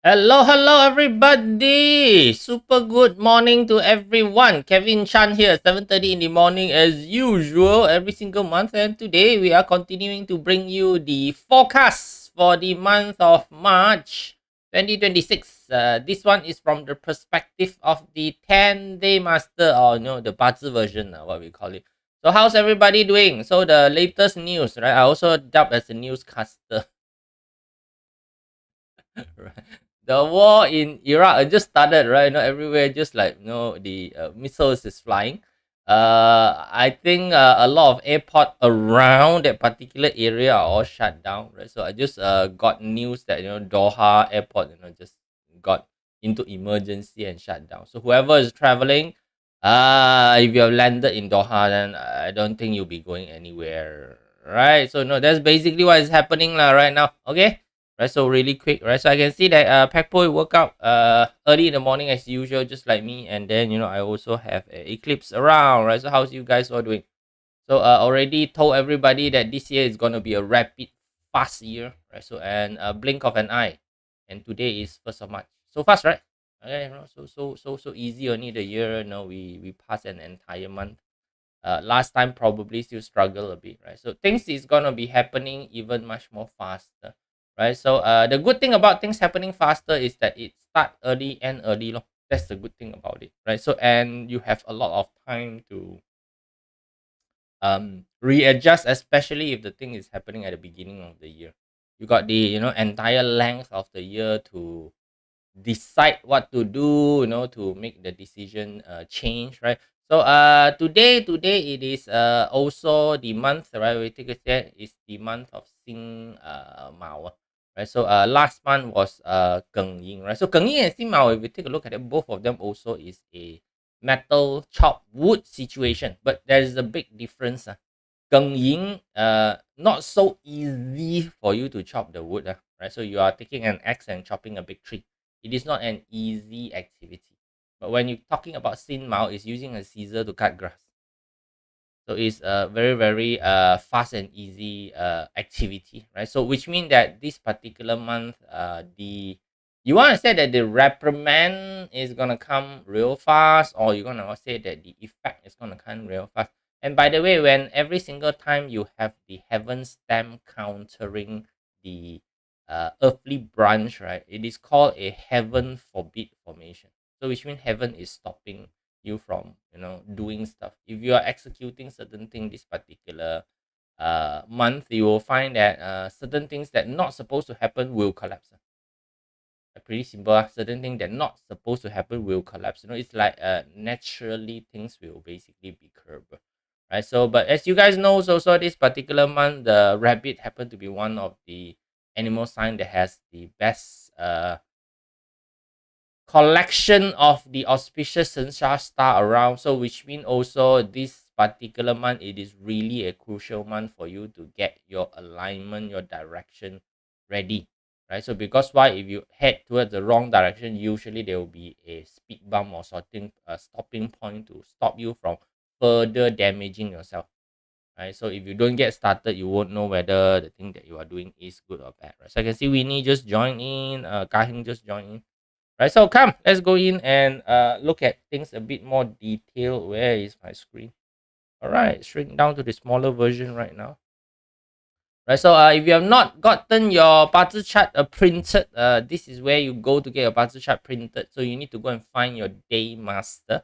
Hello, everybody. Super good morning to everyone. Kevin Chan here, 7:30 in the morning as usual, every single month. And today we are continuing to bring you the forecast for the month of March 2026. This one is from the perspective of the 10-day master, or the BaZi version, what we call it. So how's everybody doing? So the latest news, right? I also dubbed as a newscaster. Right. The war in Iraq just started, right? Everywhere just like the missiles is flying. I think a lot of airport around that particular area are all shut down, right? So I just got news that Doha airport just got into emergency and shut down. So whoever is traveling, if you have landed in Doha, then I don't think you'll be going anywhere, right? So no, that's basically what is happening right now. Okay. Right, so really quick, right? So I can see that Pekpo woke up early in the morning as usual, just like me, and then I also have a eclipse around, right? So how's you guys all doing? So already told everybody that this year is gonna be a rapid, fast year, right? So and a blink of an eye, and today is 1st of March. So fast, right? Okay, so easy only the year. We pass an entire month. Last time probably still struggle a bit, right? So things is gonna be happening even much more faster, right? So the good thing about things happening faster is that it start early and early, lor. That's the good thing about it, right? So and you have a lot of time to readjust, especially if the thing is happening at the beginning of the year. You got the entire length of the year to decide what to do, to make the decision change, right? So today it is also the month, right? We take a step, is the month of Xin Mao, right? So last month was Geng Ying, right? So Geng Ying and Xin Mao, if we take a look at it, both of them also is a metal chop wood situation, but there is a big difference. Geng Ying, not so easy for you to chop the wood, right? So you are taking an axe and chopping a big tree. It is not an easy activity. But when you're talking about Xin Mao, is using a scissor to cut grass. So it's a very, very fast and easy activity, right? So which means that this particular month, the you want to say that the reprimand is gonna come real fast, or you're gonna say that the effect is gonna come real fast. And by the way, when every single time you have the heaven stamp countering the earthly branch, right? It is called a heaven forbid formation. So which means heaven is stopping you from doing stuff. If you are executing certain thing this particular month, you will find that certain things that not supposed to happen will collapse. Pretty simple. Certain thing that not supposed to happen will collapse. It's like naturally things will basically be curbed, right? So but as you guys know, so this particular month the rabbit happened to be one of the animal sign that has the best collection of the auspicious Sensha star around. So which means also this particular month, it is really a crucial month for you to get your alignment, your direction ready. Right. So because why, if you head towards the wrong direction, usually there will be a speed bump or something, a stopping point to stop you from further damaging yourself. Right. So if you don't get started, you won't know whether the thing that you are doing is good or bad. Right. So I can see Winnie just joined in, Kahing just joined in. Right, so come, let's go in and look at things a bit more detailed. Where is my screen? All right, shrink down to the smaller version right now. Right, so if you have not gotten your BaZi chart printed, this is where you go to get your BaZi chart printed. So you need to go and find your Day Master.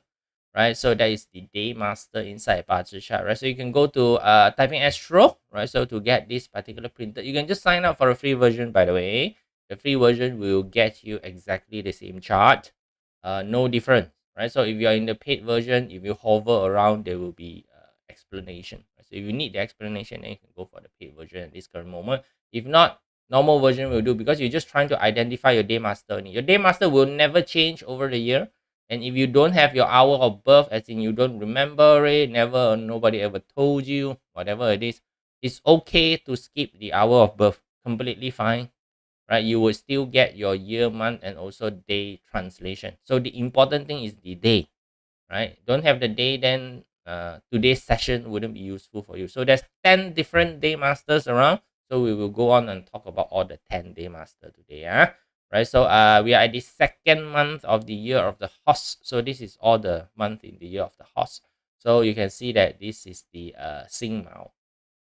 Right, so that is the Day Master inside BaZi chart. Right, so you can go to typing Astro. Right, so to get this particular printed, you can just sign up for a free version. By the way, the free version will get you exactly the same chart, no different. Right, so if you are in the paid version, if you hover around, there will be explanation. So if you need the explanation, then you can go for the paid version at this current moment. If not, normal version will do, because you're just trying to identify your Day Master. Your Day Master will never change over the year. And if you don't have your hour of birth, as in you don't remember it, never, nobody ever told you, whatever it is, it's okay to skip the hour of birth. Completely fine, right? You will still get your year, month, and also day translation. So the important thing is the day, right? Don't have the day, then today's session wouldn't be useful for you. So there's 10 different day masters around. So we will go on and talk about all the 10 day master today. right? So we are at the second month of the year of the horse. So this is all the month in the year of the horse. So you can see that this is the Xin Mao,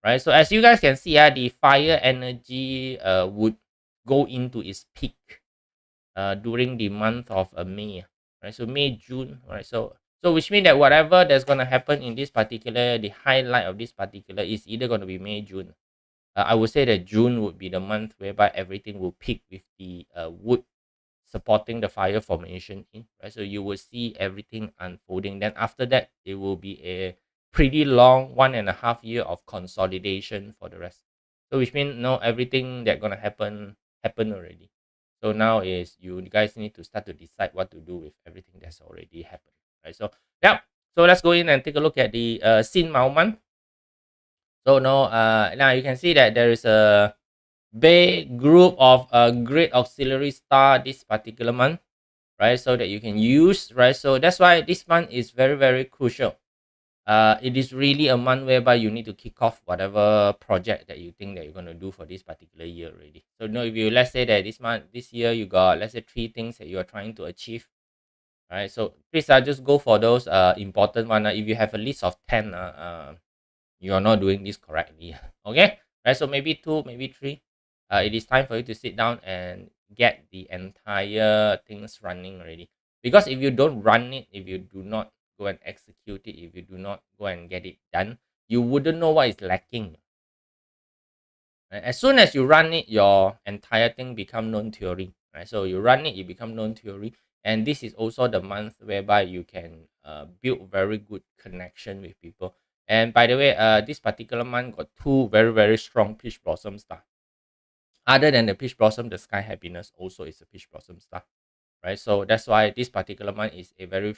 right? So as you guys can see, the fire energy would go into its peak during the month of May, right? So May, June, right? So which means that whatever that's gonna happen in this particular, the highlight of this particular is either gonna be May, June. I would say that June would be the month whereby everything will peak with the wood supporting the fire formation in, right? So you will see everything unfolding. Then after that, it will be a pretty long 1.5 year of consolidation for the rest. So which means no everything that gonna happen already. So now is you guys need to start to decide what to do with everything that's already happened, right? So yeah. So let's go in and take a look at the Xin Mao month. So now you can see that there is a big group of great auxiliary star this particular month, right? So that you can use, right? So that's why this month is very, very crucial. It is really a month whereby you need to kick off whatever project that you think that you're going to do for this particular year already. So if you, let's say that this year, you got, let's say, 3 things that you are trying to achieve, right? So please just go for those important one. If you have a list of 10, you are not doing this correctly. Okay, right? So maybe 2, maybe 3. It is time for you to sit down and get the entire things running already. Because if you don't run it, if you do not go and execute it, if you do not go and get it done, you wouldn't know what is lacking. Right? As soon as you run it, your entire thing become known theory. Right? So you run it, you become known theory, and this is also the month whereby you can build very good connection with people. And by the way, this particular month got 2 very, very strong peach blossom star. Other than the peach blossom, the sky happiness also is a peach blossom star, right? So that's why this particular month is a very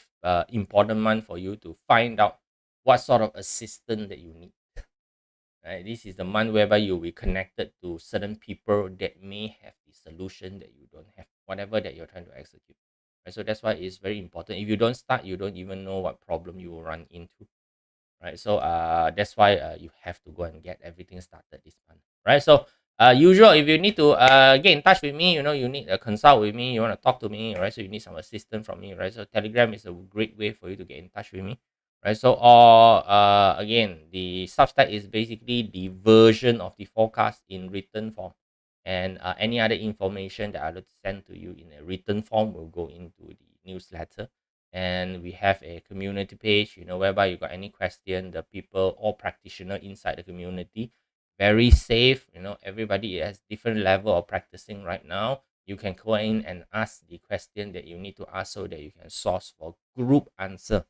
important month for you to find out what sort of assistant that you need. Right? This is the month whereby you'll be connected to certain people that may have the solution that you don't have, whatever that you're trying to execute. Right? So that's why it's very important. If you don't start, you don't even know what problem you will run into. Right? So that's why you have to go and get everything started this month. Right? So usual, if you need to get in touch with me, you need a consult with me, you want to talk to me, right? So you need some assistance from me, right? So Telegram is a great way for you to get in touch with me, right? So again, the Substack is basically the version of the forecast in written form, and any other information that I will send to you in a written form will go into the newsletter. And we have a community page, whereby you got any question, the people or practitioner inside the community, very safe. Everybody has different level of practicing right now. You can go in and ask the question that you need to ask so that you can source for group answer,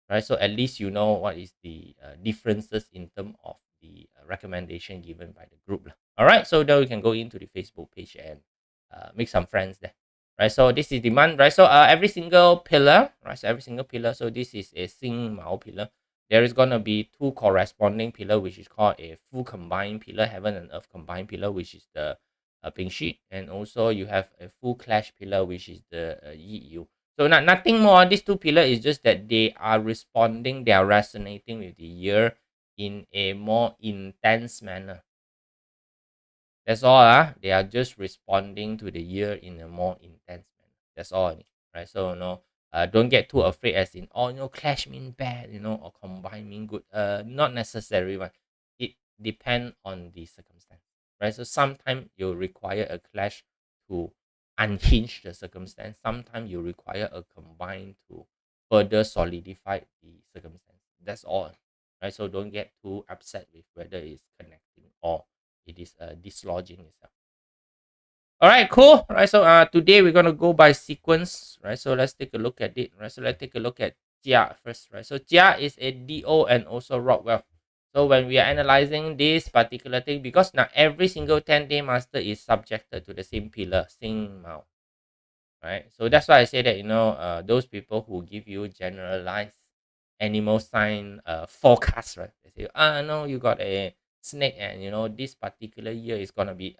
right? So at least you know what is the differences in terms of the recommendation given by the group. All right, so now we can go into the Facebook page and make some friends there, right? So this is the month, right? So every single pillar, right? So every single pillar, so this is a Xing Mao pillar. There is going to be 2 corresponding pillar, which is called a full combined pillar, heaven and earth combined pillar, which is the Feng Shui. And also you have a full clash pillar, which is the Yi Yu. So nothing more. These 2 pillars is just that they are responding, they are resonating with the year in a more intense manner. That's all. They are just responding to the year in a more intense manner. That's all, right? So don't get too afraid as in, oh clash mean bad, or combine mean good. Not necessary one. It depends on the circumstance, right? So sometimes you require a clash to unhinge the circumstance. Sometimes you require a combine to further solidify the circumstance. That's all, right? So don't get too upset with whether it's connecting or it is dislodging itself. All right, cool. Right, so today we're gonna go by sequence, right? So let's take a look at it, right? So let's take a look at Jia first, right? So Jia is a DO and also Rockwell. So when we are analyzing this particular thing, because now every single 10-day master is subjected to the same pillar, Xing Mao, right? So that's why I say that those people who give you generalized animal sign forecast, right? They say, no, you got a snake, and this particular year is gonna be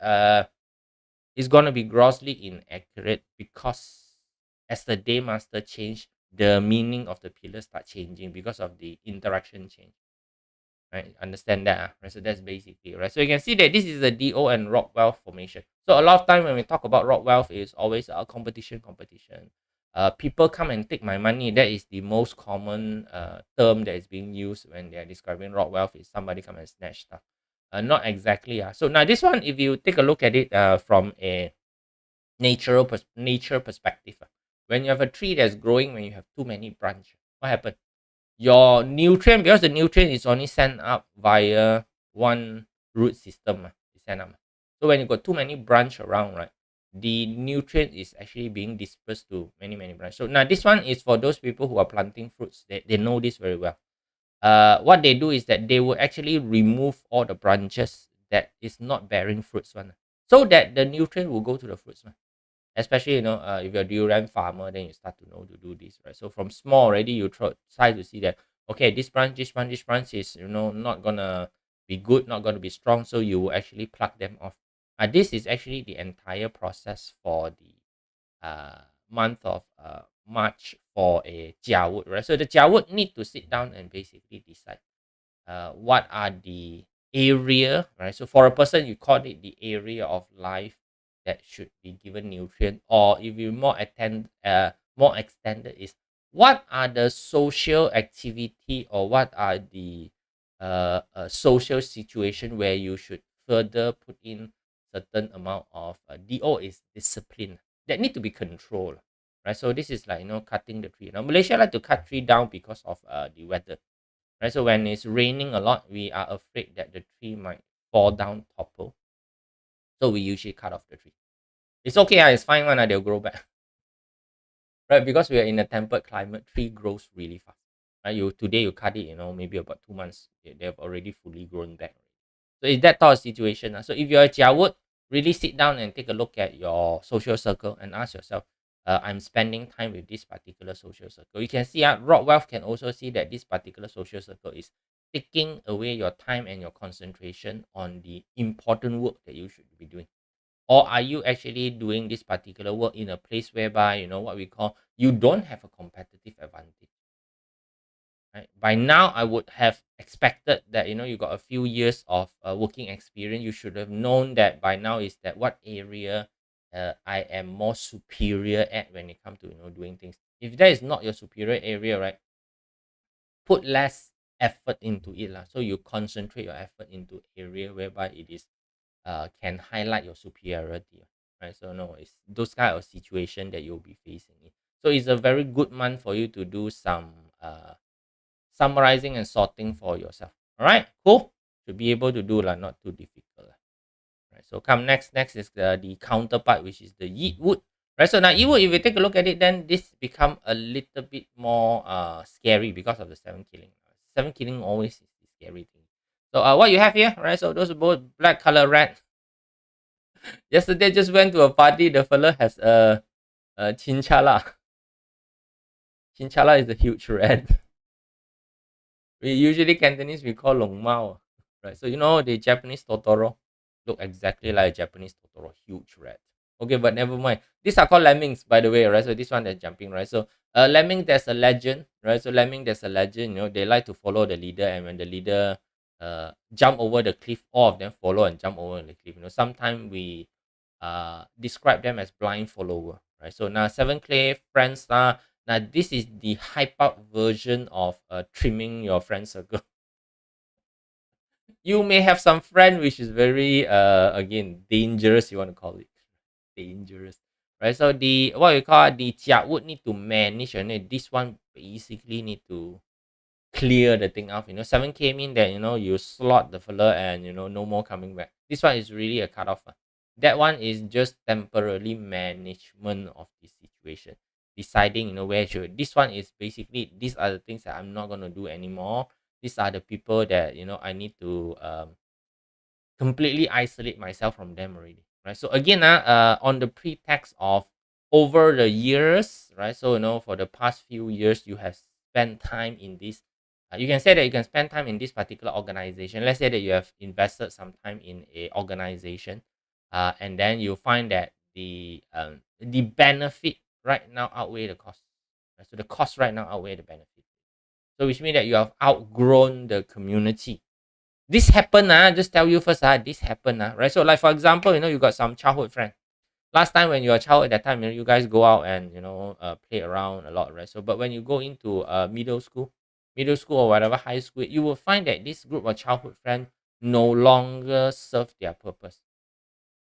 grossly inaccurate, because as the day master change, the meaning of the pillar start changing because of the interaction change. right? Understand that, right? So that's basically, right? So you can see that this is the DO and rock wealth formation. So a lot of time when we talk about rock wealth, is always a competition. People come and take my money. That is the most common term that is being used when they are describing rock wealth, is somebody come and snatch stuff. Not exactly. So now this one, if you take a look at it from a nature perspective, when you have a tree that's growing, when you have too many branches, what happens? Your nutrient, because the nutrient is only sent up via one root system, it's sent up. So when you got too many branch around, right, the nutrient is actually being dispersed to many branches. So now this one is for those people who are planting fruits. They know this very well. What they do is that they will actually remove all the branches that is not bearing fruits one, so that the nutrient will go to the fruits one. Especially, if you're a durian farmer, then you start to know to do this, right? So from small already, you try to see that, okay, this branch is, not gonna be good, not gonna be strong, so you will actually pluck them off. This is actually the entire process for the month of March for a Jia Wood, right? So the Jia Wood need to sit down and basically decide what are the area, right? So for a person, you call it the area of life that should be given nutrient, or if you more extended, is what are the social activity, or what are the social situation where you should further put in certain amount of DO, is discipline that need to be controlled, right? So this is like, cutting the tree. Now Malaysia like to cut tree down because of the weather, right? So when it's raining a lot, we are afraid that the tree might fall down, topple. So we usually cut off the tree. It's okay, it's fine one, they'll grow back. Right? Because we are in a temperate climate, tree grows really fast. Right? Today you cut it, maybe about 2 months, they've already fully grown back. So it's that type of situation. So if you're a Jia Wood, really sit down and take a look at your social circle and ask yourself, I'm spending time with this particular social circle. You can see rock wealth can also see that this particular social circle is taking away your time and your concentration on the important work that you should be doing. Or are you actually doing this particular work in a place whereby, what we call, you don't have a competitive advantage? Right? By now, I would have expected that, you got a few years of working experience. You should have known that by now, is that what area I am more superior at when it comes to, doing things. If that is not your superior area, right, put less effort into it lah. So you concentrate your effort into area whereby it is can highlight your superiority, right? So no, it's those kind of situation that you'll be facing it. So it's a very good month for you to do some summarizing and sorting for yourself. All right, cool. Should be able to do lah, not too difficult lah. Right. So come next is the counterpart, which is the Yeet Wood. Right. So now Yeet Wood, if you take a look at it, then this become a little bit more scary because of the seven killing. Seven killing always is the scary thing. So what you have here, right? So those are both black color red. Yesterday just went to a party. The fella has a chinchala. Chinchala is a huge red. We usually Cantonese we call long mao, right? So the Japanese Totoro look exactly like Japanese Totoro, huge red. Okay, but never mind. These are called lemmings, by the way, right? So this one that's jumping, right? So lemming, there's a legend, right? So lemming, there's a legend. They like to follow the leader, and when the leader jump over the cliff, all of them follow and jump over the cliff. Sometimes we describe them as blind follower, right? So now seven clay friends are, now this is the hype up version of trimming your friend circle. You may have some friend which is very again dangerous, you want to call it dangerous, right? So the what we call the Jia would need to manage, and this one basically need to clear the thing off. 7K mean that you slot the fella and no more coming back. This one is really a cutoff. That one is just temporarily management of the situation, deciding where should. This one is basically, these are the things that I'm not gonna do anymore. These are the people that I need to completely isolate myself from them already, right? So again, on the pretext of over the years, right? So for the past few years, you have spent time in this. You can say that you can spend time in this particular organization. Let's say that you have invested some time in a organization, and then you find that the benefit right now outweigh the cost. Right? So the cost right now outweigh the benefit. So which means that you have outgrown the community. This happen, just tell you first, this happen, right? So like for example, you got some childhood friend. Last time when you were a child at that time, you guys go out and play around a lot, right? So but when you go into middle school or whatever high school, you will find that this group of childhood friend no longer serve their purpose,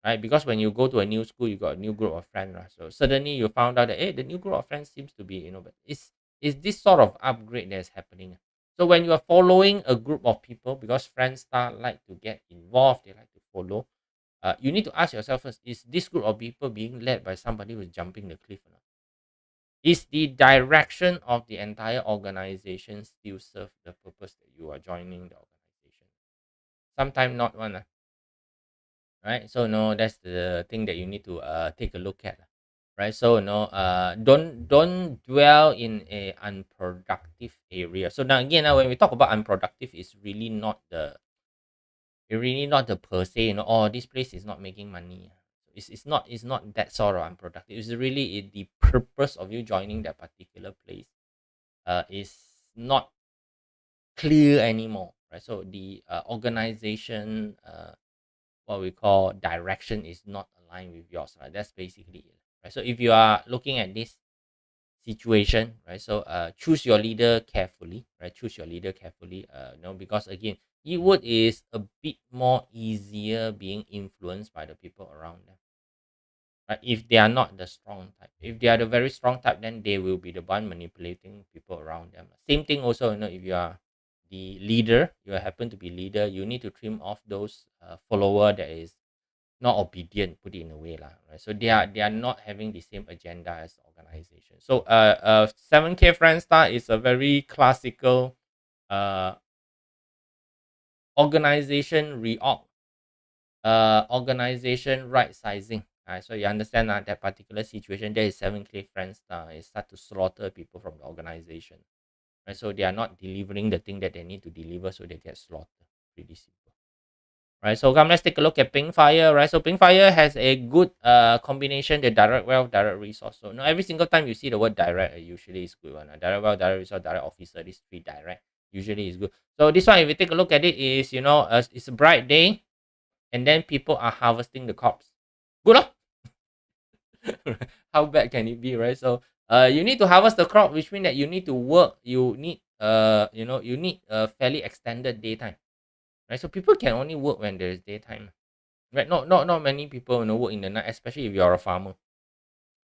right? Because when you go to a new school, you got a new group of friends, right? So suddenly you found out that the new group of friends seems to be, but it's this sort of upgrade that's happening. So when you are following a group of people, because friends start like to get involved, they like to follow. You need to ask yourself first: is this group of people being led by somebody who's jumping the cliff or not? Is the direction of the entire organization still serve the purpose that you are joining the organization? Sometimes not one. Right? So no, that's the thing that you need to take a look at, right? So no, don't dwell in a unproductive area. So now again, when we talk about unproductive, it's really not the per se, oh, this place is not making money. It's not that sort of unproductive. It's really the purpose of you joining that particular place is not clear anymore, right? So the organization what we call direction is not aligned with yours, right? That's basically it, right? So if you are looking at this situation, right? So choose your leader carefully, right? Choose your leader carefully, because again, Yiwood is a bit more easier being influenced by the people around them, right? If they are not the strong type, if they are the very strong type, then they will be the one manipulating people around them. Same thing also, if you are the leader, you happen to be leader, you need to trim off those follower that is not obedient, put it in a way lah, right? So they are not having the same agenda as the organization. So 7K friend star is a very classical uh organization organization right sizing. So you understand that particular situation, there is 7K friend star is start to slaughter people from the organization, right? So they are not delivering the thing that they need to deliver, so they get slaughtered. Pretty simple. Right, so come, let's take a look at Pink Fire, right? So Pink Fire has a good combination, the direct wealth, direct resource. So now every single time you see the word direct, usually is good one. Direct wealth, direct resource, direct officer, these three direct usually is good. So this one, if we take a look at it, is it's a bright day, and then people are harvesting the crops. Good luck. How bad can it be, right? So you need to harvest the crop, which means that you need to work. You need you need a fairly extended daytime, right? So people can only work when there is daytime, right? Not many people work in the night, especially if you're a farmer.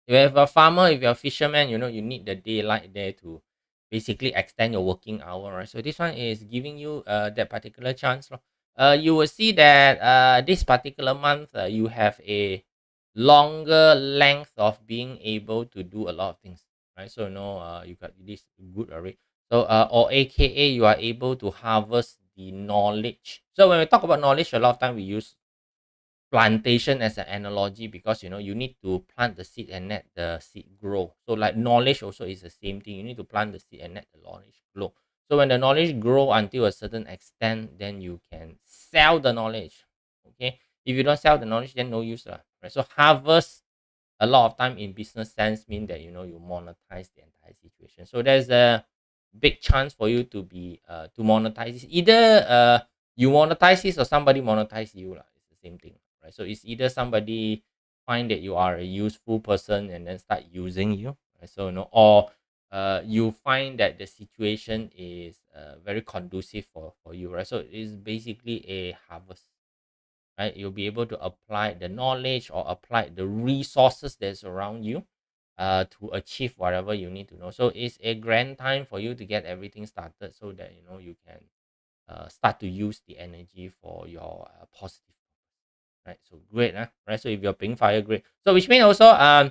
If you have a farmer, if you're a fisherman, you need the daylight there to basically extend your working hour, right? So this one is giving you that particular chance, lor. You will see that this particular month you have a longer length of being able to do a lot of things, right? So you got this good array. So or AKA you are able to harvest the knowledge. So when we talk about knowledge, a lot of time we use plantation as an analogy, because you need to plant the seed and let the seed grow. So like knowledge also is the same thing. You need to plant the seed and let the knowledge grow. So when the knowledge grow until a certain extent, then you can sell the knowledge. Okay, if you don't sell the knowledge, then no use lah, right? So harvest a lot of time in business sense mean that you monetize the entire situation. So there's a big chance for you to be to monetize this. Either you monetize this or somebody monetize you lah. It's the same thing, right? So it's either somebody find that you are a useful person and then start using you, right? So or you find that the situation is very conducive for you, right? So it's basically a harvest, right? You'll be able to apply the knowledge or apply the resources that's around you to achieve whatever you need to know. So it's a grand time for you to get everything started, so that you can start to use the energy for your positive, right? So great, right? So if you're pink fire, great. So which means also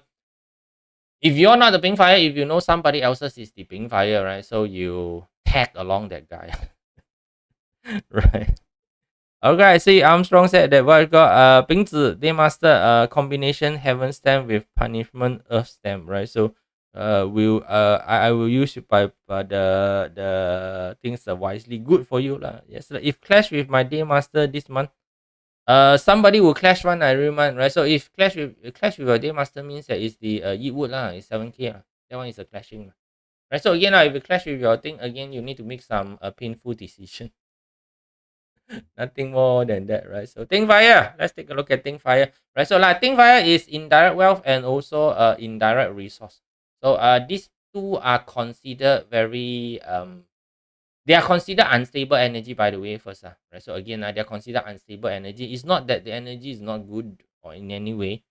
if you're not the pink fire, if you know somebody else's is the pink fire, right? So you tag along that guy. Right. Okay, I see Armstrong said that what got Bingzi Day Master combination heaven stamp with punishment earth stamp, right? So will I will use it by the things are wisely good for you lah. Yes, if clash with my Day Master this month, somebody will clash one every month, right? So if clash with your Day Master means that it's the Yeatwood lah, it's 7K lah. That one is a clashing, right? So again if you clash with your thing again, you need to make some painful decision. Nothing more than that, right? So think fire. Let's take a look at think fire, right? So like think fire is indirect wealth and also indirect resource. So these two are considered very they are considered unstable energy, by the way, first, right? So again, they're considered unstable energy. It's not that the energy is not good or in any way,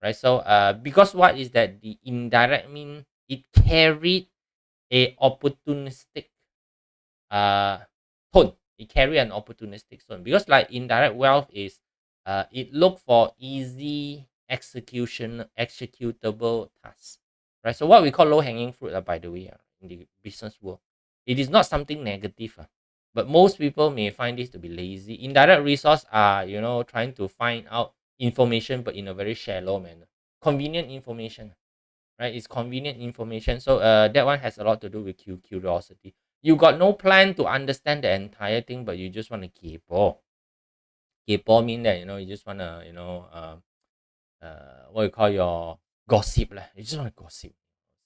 right? So because what is that the indirect mean it carried a opportunistic uh tone. It carry an opportunistic tone because like indirect wealth is it look for easy executable tasks, right? So what we call low hanging fruit, by the way, in the business world, it is not something negative, but most people may find this to be lazy. Indirect resource are trying to find out information but in a very shallow manner, convenient information, right? It's convenient information. So that one has a lot to do with curiosity. You got no plan to understand the entire thing, but you just want to kepo. Kepo mean that you just want to what you call your gossip lah. You just want to gossip.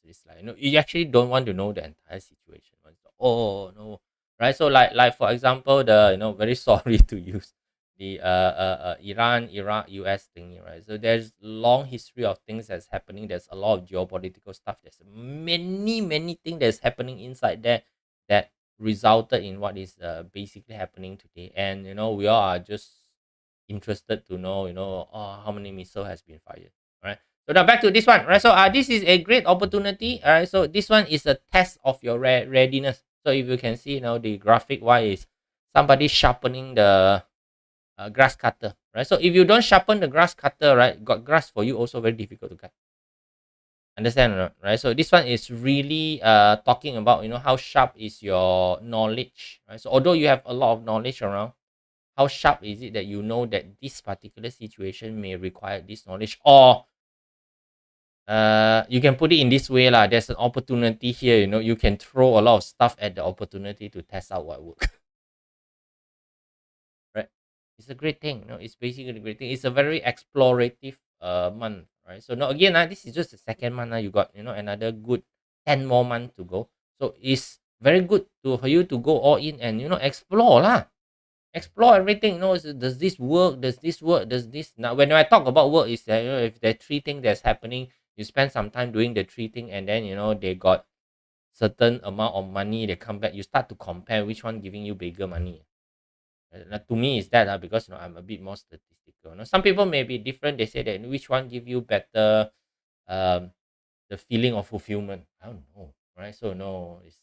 It's like you actually don't want to know the entire situation. Oh no, right? So like for example, the very sorry to use the Iran Iraq US thing, right? So there's long history of things that's happening. There's a lot of geopolitical stuff. There's many things that's happening inside there that resulted in what is basically happening today. And we all are just interested to know how many missile has been fired, right? So now back to this one, right? So this is a great opportunity, all right? So this one is a test of your readiness. So if you can see, the graphic Y is somebody sharpening the grass cutter, right? So if you don't sharpen the grass cutter, right, got grass for you also very difficult to cut. Understand, right? So this one is really talking about how sharp is your knowledge, right? So although you have a lot of knowledge around, how sharp is it that you know that this particular situation may require this knowledge, or you can put it in this way lah. There's an opportunity here. You can throw a lot of stuff at the opportunity to test out what works. Right? It's a great thing. It's basically a great thing. It's a very explorative month, right? So now again, this is just the second month. You got another good 10 more months to go. So it's very good for you to go all in and explore lah. Explore everything. Does this work? Does this work? Does this now? When I talk about work, is that if there are three things that's happening, you spend some time doing the three thing, and then they got certain amount of money. They come back. You start to compare which one giving you bigger money. To me, is that because I'm a bit more statistical. Some people may be different. They say that which one give you better um the feeling of fulfillment. I don't know, right? So no, it's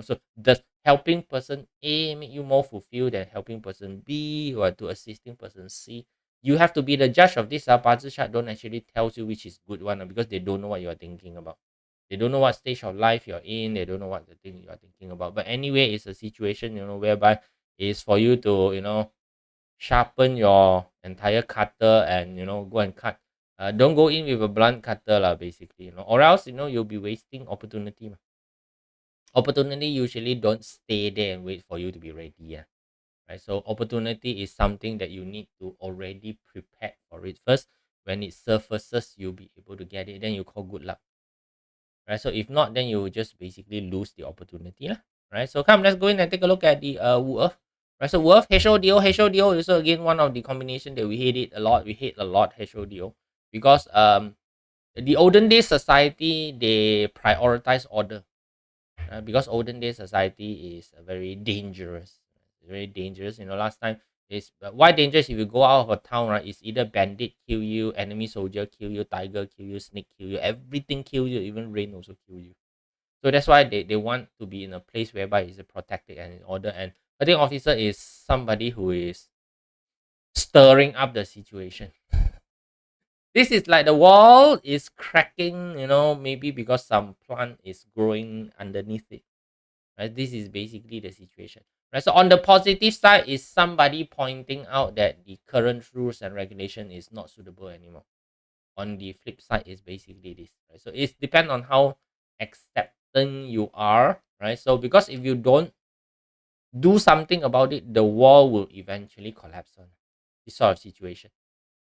so does helping person A make you more fulfilled than helping person B or to assisting person C? You have to be the judge of this. BaZi chart don't actually tells you which is good one because they don't know what you are thinking about. They don't know what stage of life you're in. They don't know what the thing you are thinking about. But anyway, it's a situation whereby it's for you to sharpen your entire cutter and go and cut. Don't go in with a blunt cutter lah, basically, or else you'll be wasting opportunity. Opportunity usually don't stay there and wait for you to be ready. Yeah, right. So opportunity is something that you need to already prepare for it first. When it surfaces, you'll be able to get it. Then you call good luck, right? So if not, then you will just basically lose the opportunity, lah. Right. So come, let's go in and take a look at the Wu Earth. Right. So Wu Earth HODO is also again one of the combination that we hate it a lot. We hate a lot HODO because the olden day society they prioritize order. Because olden day society is very dangerous. Last time is why dangerous. If you go out of a town, right, it's either bandit kill you, enemy soldier kill you, tiger kill you, snake kill you, everything kill you, even rain also kill you. So that's why they want to be in a place whereby it's protected and in order. And I think officer is somebody who is stirring up the situation. This is like the wall is cracking, maybe because some plant is growing underneath it. Right? This is basically the situation. Right? So on the positive side is somebody pointing out that the current rules and regulation is not suitable anymore. On the flip side is basically this. Right? So it depends on how accepting you are. Right? So because if you don't do something about it, the wall will eventually collapse on this sort of situation.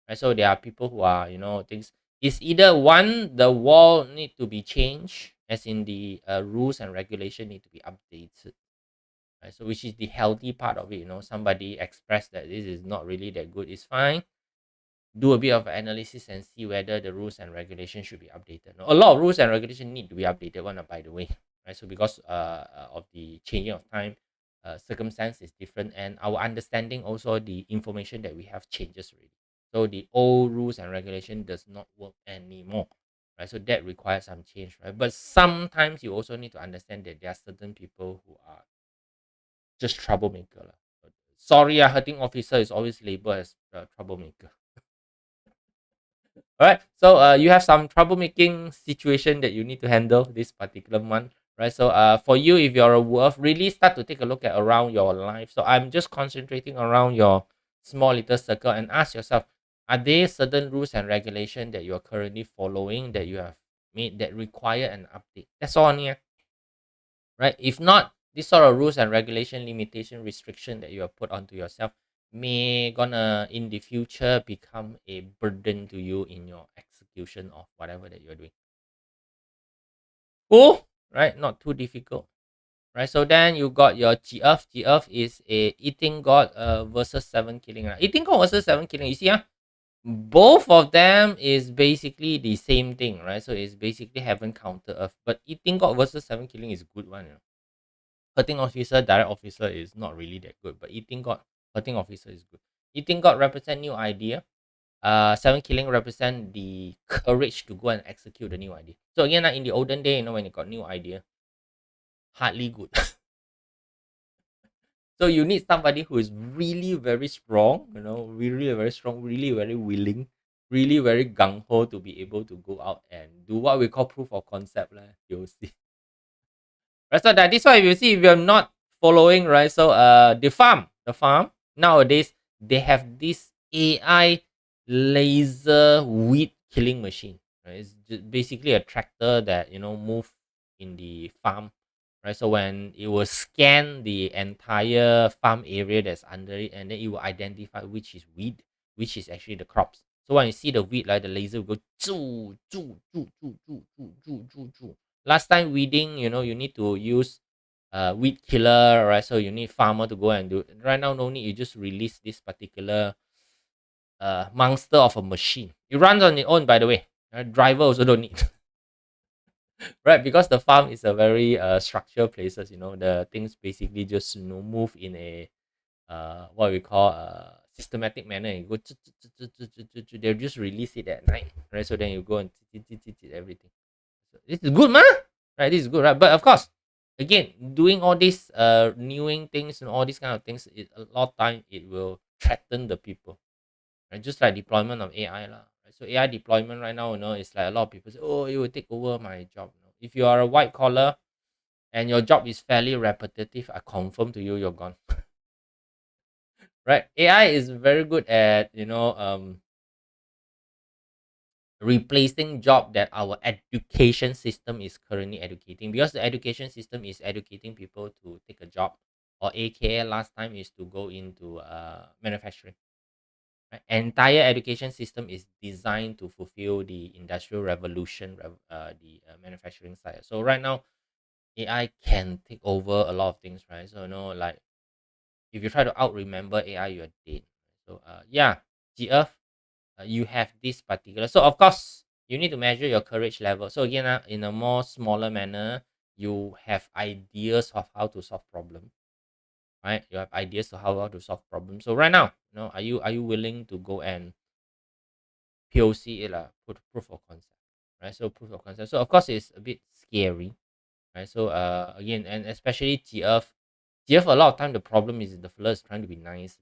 Right? So there are people who are, things. It's either one, the wall need to be changed, as in the rules and regulation need to be updated. right? So which is the healthy part of it. Somebody expressed that this is not really that good. It's fine. Do a bit of analysis and see whether the rules and regulations should be updated. A lot of rules and regulations need to be updated, one by the way, right? So because of the changing of time, circumstance is different, and our understanding also the information that we have changes already. So the old rules and regulation does not work anymore, right? So that requires some change, right? But sometimes you also need to understand that there are certain people who are just troublemaker lah. Sorry, hurting officer is always labeled as a troublemaker. All right. So you have some troublemaking situation that you need to handle this particular month, right? So for you, if you're a wolf, really start to take a look at around your life. So I'm just concentrating around your small little circle and ask yourself, are there certain rules and regulation that you are currently following that you have made that require an update? That's all here, right? If not, this sort of rules and regulation, limitation, restriction that you have put onto yourself may gonna in the future become a burden to you in your execution of whatever that you're doing. Cool, right? Not too difficult, right? So then you got your GF. GF is a eating god versus 7 killing. Right? Eating god versus 7 killing. You see, both of them is basically the same thing, right? So it's basically heaven counter earth, but eating god versus 7 killing is a good one. Hurting officer, direct officer is not really that good, but eating god, hurting officer is good. Eating god represent new idea. 7 killing represent the courage to go and execute the new idea. So again, in the olden day, when you got new idea, hardly good. So you need somebody who is really very strong, really very strong, really very willing, really very gung ho to be able to go out and do what we call proof of concept, you'll see. Right, so that is why you see if you're not following, right? So the farm nowadays they have this AI laser weed killing machine. Right? It's basically a tractor that move in the farm, right? So when it will scan the entire farm area that's under it, and then it will identify which is weed, which is actually the crops. So when you see the weed, like the laser will go choo choo choo choo choo choo choo choo choo. Last time weeding, you need to use weed killer, right? So you need farmer to go and do it. Right now, no need. You just release this particular monster of a machine. It runs on its own, by the way. Driver also don't need. Right, because the farm is a very structured places. The things basically just move in a what we call a systematic manner. You go, they'll just release it at night, right? So then you go and everything. So this is good, man. Right, this is good, right? But of course, again, doing all these newing things and all these kind of things, a lot of time it will threaten the people. Right? Just like deployment of AI lah. Right? So AI deployment right now, it's like a lot of people say, oh, it will take over my job. If you are a white collar and your job is fairly repetitive, I confirm to you, you're gone. Right? AI is very good at replacing job that our education system is currently educating, because the education system is educating people to take a job, or aka last time is to go into manufacturing. Right? Entire education system is designed to fulfill the industrial revolution, the manufacturing side. So right now AI can take over a lot of things, right? So like if you try to out remember AI, you're dead. So yeah, GF, you have this particular. So of course you need to measure your courage level. So again, in a more smaller manner, you have ideas of how to solve problem, right? You have ideas of how to solve problems. So right now, are you willing to go and POC it lah, put proof of concept, right? So proof of concept. So of course it's a bit scary, right? So again, and especially GF, a lot of time the problem is the fella is trying to be nice,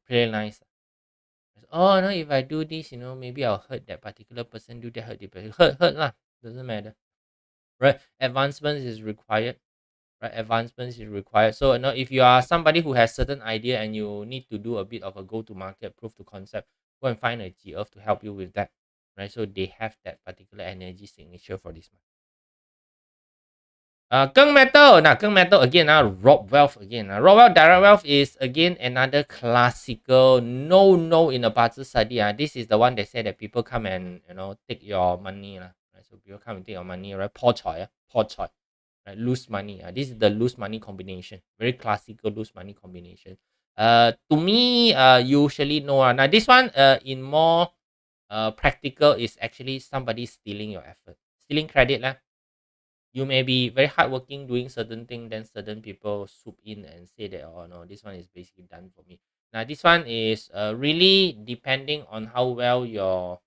play nice. Oh no, if I do this, maybe I'll hurt that particular person, do that, hurt the person. Hurt lah. Doesn't matter. Right? Advancement is required. Right? Advancement is required. So if you are somebody who has certain idea and you need to do a bit of a go-to-market proof to concept, go and find a GF to help you with that. Right? So they have that particular energy signature for this one. Geng Metal. Now, Geng Metal again, rob wealth again. Rob wealth, direct wealth is again another classical no in a BaZi study. This is the one that said that people come and take your money. Right? So people come and take your money, right? Po choy. right? Lose money. This is the lose money combination. Very classical lose money combination. To me, usually no. Now this one, in more practical, is actually somebody stealing your effort, stealing credit lah. You may be very hardworking doing certain thing, then certain people swoop in and say that, oh no, this one is basically done for me. Now this one is really depending on how well your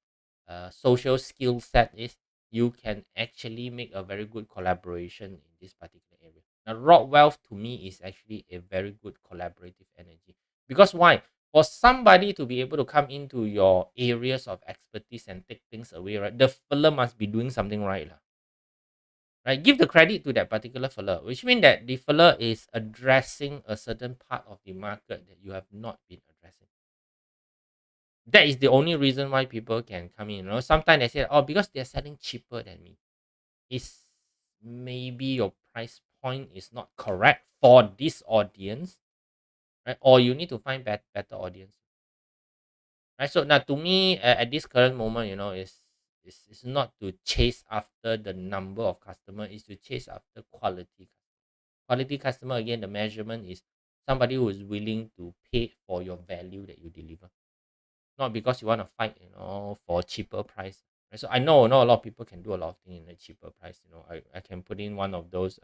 social skill set is. You can actually make a very good collaboration in this particular area. Now rock wealth to me is actually a very good collaborative energy, because why? For somebody to be able to come into your areas of expertise and take things away, right, the fella must be doing something right lah. Right, give the credit to that particular fella, which means that the fella is addressing a certain part of the market that you have not been addressing. That is the only reason why people can come in. Sometimes they say, oh, because they're selling cheaper than me. Is maybe your price point is not correct for this audience, right? Or you need to find better audience, right? So now to me, at this current moment, is not to chase after the number of customers, is to chase after quality. Quality customer, again, the measurement is somebody who is willing to pay for your value that you deliver, not because you want to fight, for cheaper price. Right? So I know a lot of people can do a lot of things in a cheaper price. I can put in one of those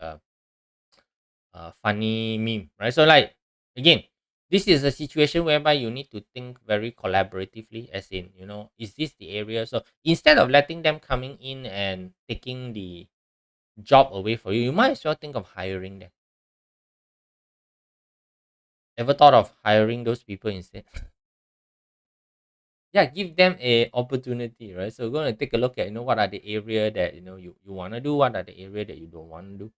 funny meme, right? So like, again, this is a situation whereby you need to think very collaboratively, as in, is this the area? So instead of letting them coming in and taking the job away for you, you might as well think of hiring them. Ever thought of hiring those people instead? Yeah, give them a opportunity, right? So we're going to take a look at, what are the area that, you want to do, what are the area that you don't want to do,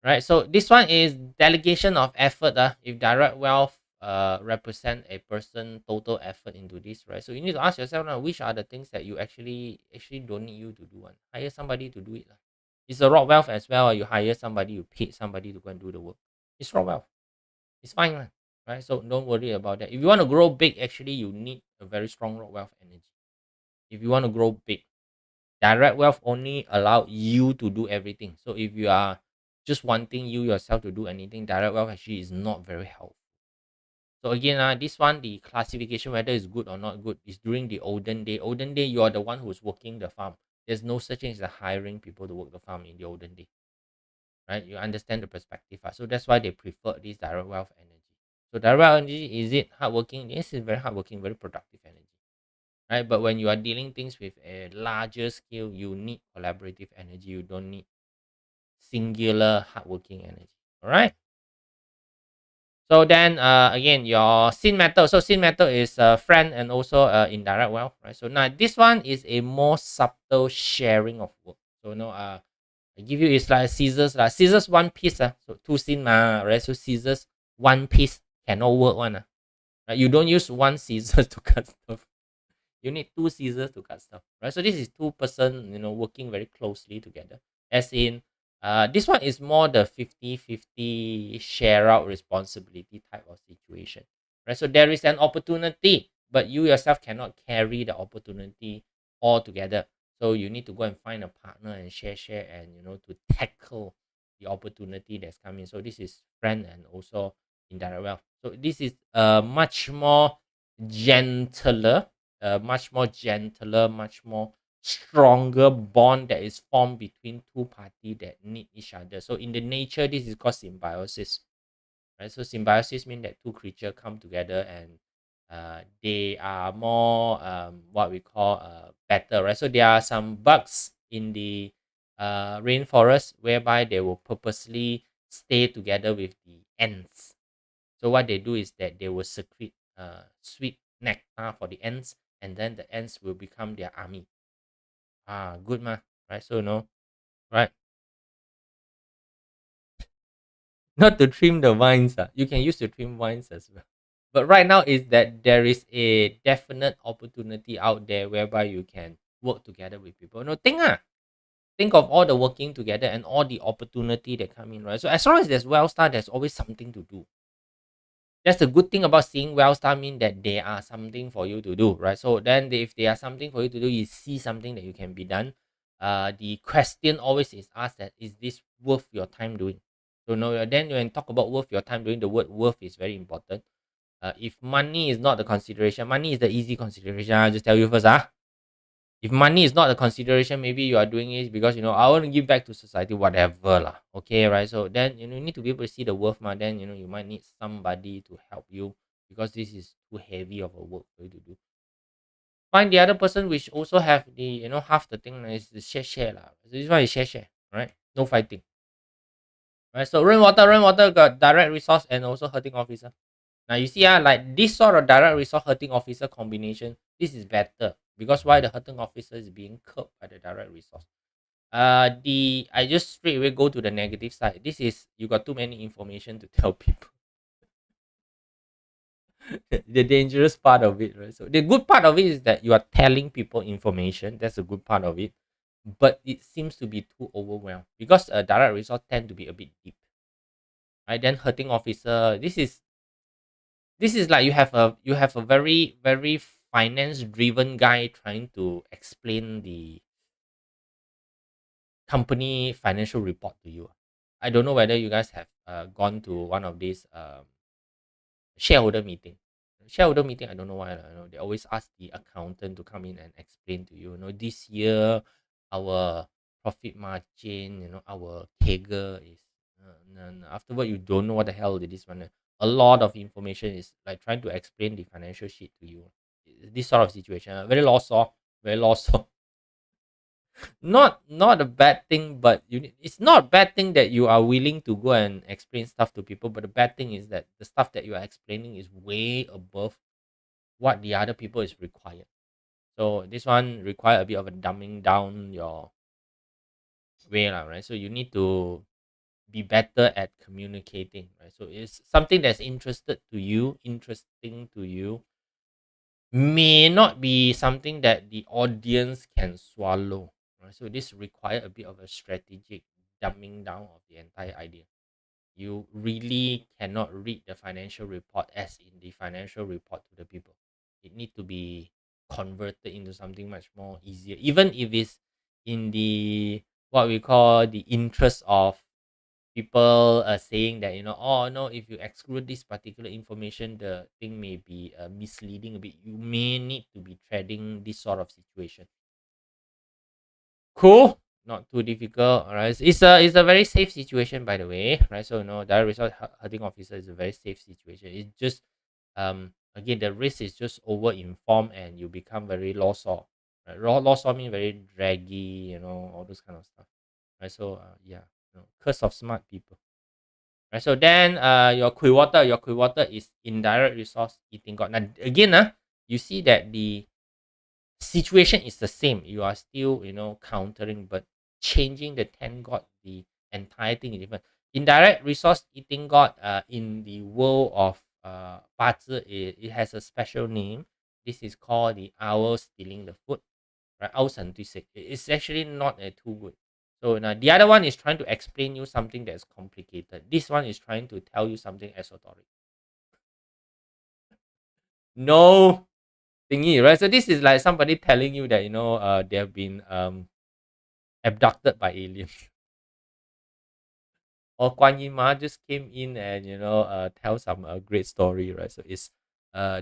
right? So this one is delegation of effort. If direct wealth represent a person total effort into this, right? So you need to ask yourself now, which are the things that you actually don't need you to do. Hire somebody to do it. It's a raw wealth as well. You hire somebody, you pay somebody to go and do the work. It's raw wealth. It's fine, right? So don't worry about that. If you want to grow big, actually, you need a very strong wealth energy. If you want to grow big, direct wealth only allow you to do everything. So if you are just wanting you yourself to do anything, direct wealth actually is not very helpful. So again, this one, the classification whether it's good or not good is during the olden day. Olden day, you are the one who's working the farm. There's no such thing as hiring people to work the farm in the olden day, right? You understand the perspective. So that's why they prefer this direct wealth energy. So direct wealth energy, is it hardworking? Yes, it's very hardworking, very productive energy, right? But when you are dealing things with a larger scale, you need collaborative energy. You don't need singular hardworking energy. All right. So then, again, your Xin Metal. So Xin Metal is a friend and also indirect wealth, right? So now this one is a more subtle sharing of work. So I give you, it's like scissors lah. Scissors one piece so two Xin ma, right? So scissors one piece cannot work one right? You don't use one scissors to cut stuff. You need two scissors to cut stuff, right? So this is two person, working very closely together. As in, this one is more the 50-50 share out responsibility type of situation, right? So there is an opportunity, but you yourself cannot carry the opportunity all together. So you need to go and find a partner and share, and to tackle the opportunity that's coming. So this is friend and also indirect wealth. So this is much more gentler, much more stronger bond that is formed between two parties that need each other. So in the nature, this is called symbiosis, right? So symbiosis means that two creatures come together and they are more what we call better, right? So there are some bugs in the rainforest whereby they will purposely stay together with the ants. So what they do is that they will secrete sweet nectar for the ants, and then the ants will become their army. Good ma, right? So right? Not to trim the vines. You can use to trim vines as well. But right now is that there is a definite opportunity out there whereby you can work together with people. Think of all the working together and all the opportunity that come in, right? So as long as there's well star, there's always something to do. That's the good thing about seeing well star, mean that they are something for you to do, right? So then if they are something for you to do, you see something that you can be done. The question always is asked, that is this worth your time doing. So no, then when talk about worth your time doing, the word worth is very important. If money is not the consideration, money is the easy consideration. I'll just tell you first, if money is not a consideration, maybe you are doing it because I want to give back to society, whatever lah. Okay, right? So then you need to be able to see the worth, then you might need somebody to help you because this is too heavy of a work for you to do. Find the other person which also have the half the thing is the share lah. So this one is share, right? No fighting, right? So Ren Water got direct resource and also hurting officer. Now you see, like this sort of direct resource hurting officer combination, this is better because why the hurting officer is being curbed by the direct resource. I just straight away go to the negative side. This is you got too many information to tell people. The dangerous part of it, right? So the good part of it is that you are telling people information. That's a good part of it, but it seems to be too overwhelmed because a direct resource tend to be a bit deep. Right? Then hurting officer. This is like you have a very very finance driven guy trying to explain the company financial report to you. I don't know whether you guys have gone to one of these shareholder meeting. Shareholder meeting, I don't know why. They always ask the accountant to come in and explain to you. This year our profit margin, our CAGR is. Afterward, you don't know what the hell it is. A lot of information is like trying to explain the financial sheet to you. This sort of situation, very lost, very lost. Not a bad thing, but it's not a bad thing that you are willing to go and explain stuff to people, but the bad thing is that the stuff that you are explaining is way above what the other people is required. So this one require a bit of a dumbing down your way lah, right? So you need to be better at communicating, right? So it's something that's interesting to you may not be something that the audience can swallow. Right? So this require a bit of a strategic dumbing down of the entire idea. You really cannot read the financial report as in the financial report to the people. It need to be converted into something much more easier, even if it's in the what we call the interest of people saying that oh no, if you exclude this particular information the thing may be misleading a bit. You may need to be treading this sort of situation. Cool, not too difficult. All right, it's a very safe situation, by the way, right? So direct result hurting officer is a very safe situation. It's just again, the risk is just over informed and you become very lost or right? Lost or mean very draggy, all those kind of stuff, right? So yeah, curse of smart people. Right, so then your Gui Water is indirect resource eating god. Now again, you see that the situation is the same. You are still countering, but changing the 10 god, the entire thing is different. Indirect resource eating god in the world of BaZi, it has a special name. This is called the owl stealing the food, right? Owl enthusiast. It's actually not too good. So now the other one is trying to explain you something that's complicated. This one is trying to tell you something esoteric. No thingy, right? So this is like somebody telling you that they have been abducted by aliens. Or Guan Yin Ma just came in and tell some great story, right? So it's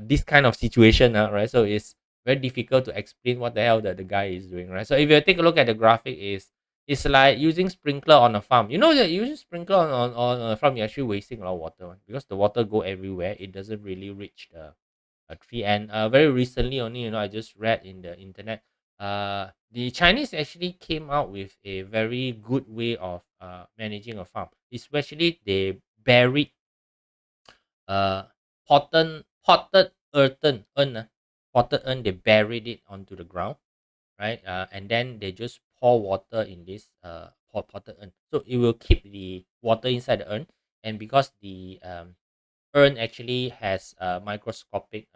this kind of situation, right? So it's very difficult to explain what the hell that the guy is doing, right? So if you take a look at the graphic, it's like using sprinkler on a farm. You know that using sprinkler on a farm, you're actually wasting a lot of water because the water go everywhere. It doesn't really reach the tree. And very recently only, I just read in the internet, the Chinese actually came out with a very good way of managing a farm. Especially they buried uh potted earthen urn, potted urn. They buried it onto the ground, right? And then they just pour water in this potted urn, so it will keep the water inside the urn. And because the urn actually has a microscopic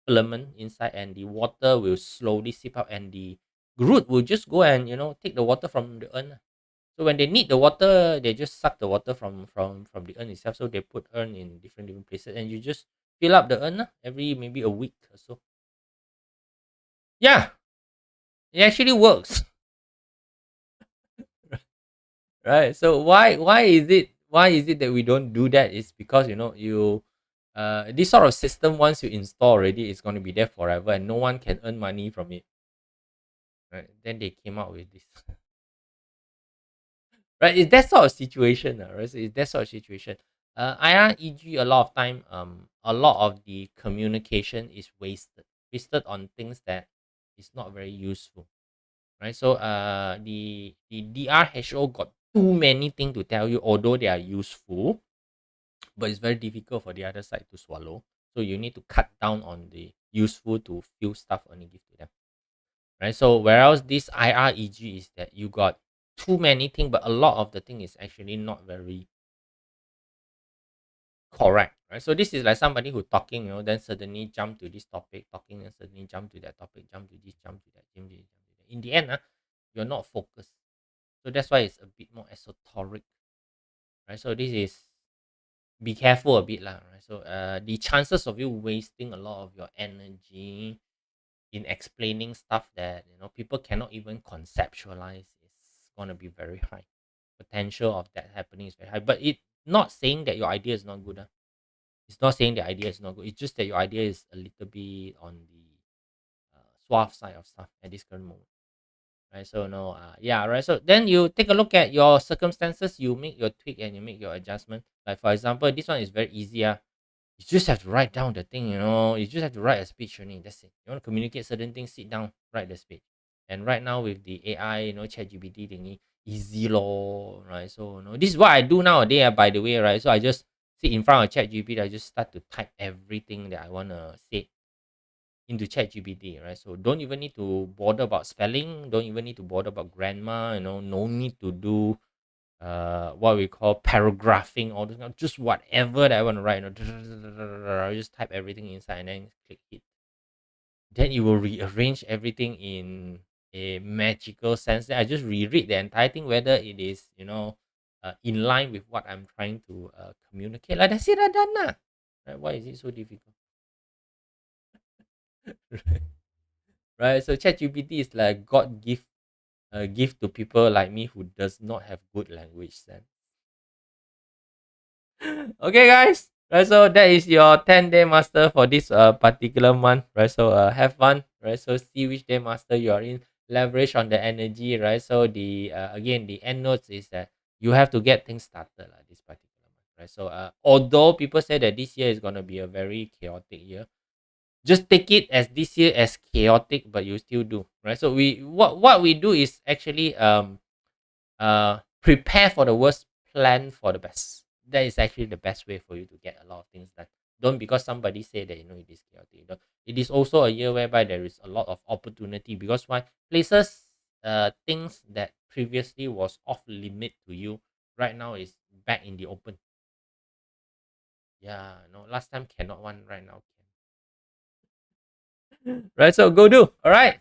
element inside, and the water will slowly seep out, and the root will just go and take the water from the urn. So when they need the water, they just suck the water from the urn itself. So they put urn in different places, and you just fill up the urn every maybe a week or so. Yeah, it actually works. right? So why is it that we don't do that? It's because this sort of system, once you install already, it's going to be there forever and no one can earn money from it, right? Then they came out with this. Right, it's that sort of situation, right? So it's that sort of situation. IREG, a lot of time, a lot of the communication is wasted on things that is not very useful, right? So the DRHO got too many things to tell you, although they are useful, but it's very difficult for the other side to swallow. So you need to cut down on the useful to few stuff only give to them, right? So whereas this IREG is that you got too many things, but a lot of the thing is actually not very correct, right? So this is like somebody who talking, then suddenly jump to this topic, talking, and suddenly jump to that topic, jump to this, jump to that, jump to this, jump to that. In the end, you're not focused. So that's why it's a bit more esoteric, right? So this is be careful a bit lah, right? So the chances of you wasting a lot of your energy in explaining stuff that people cannot even conceptualize is gonna be very high. Potential of that happening is very high, but it not saying that your idea is not good. It's not saying the idea is not good. It's just that your idea is a little bit on the suave side of stuff at this current moment, right? So no, yeah, right. So then you take a look at your circumstances. You make your tweak and you make your adjustment. Like for example, this one is very easy. You just have to write down the thing. You just have to write a speech only. That's it. You want to communicate certain things, sit down, write the speech. And right now with the AI, ChatGPT thingy, easy law, right? So this is what I do nowadays. By the way, right? So I just sit in front of ChatGPT. I just start to type everything that I wanna say into ChatGPT, right? So don't even need to bother about spelling. Don't even need to bother about grammar. No need to do what we call paragraphing, all this, just whatever that I want to write. I just type everything inside and then click it. Then it will rearrange everything in a magical sense. Then I just reread the entire thing, whether it is in line with what I'm trying to communicate. Like that's it, done lah. Right? Why is it so difficult? Right? So ChatGPT is like God gift to people like me who does not have good language sense. Okay, guys. Right, so that is your 10-day master for this particular month. Right, so have fun. Right, so see which day master you are in. Leverage on the energy. Right, so the again the end notes is that you have to get things started like this particular month. Right, so although people say that this year is gonna be a very chaotic year, just take it as this year as chaotic, but you still do. Right, so what we do is actually prepare for the worst, plan for the best. That is actually the best way for you to get a lot of things done. Don't because somebody say that it is chaotic. It is also a year whereby there is a lot of opportunity, because why places things that previously was off limit to you right now is back in the open. Yeah, no, last time cannot one, right now can. Right, so go do. All right,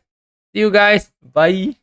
see you guys, bye.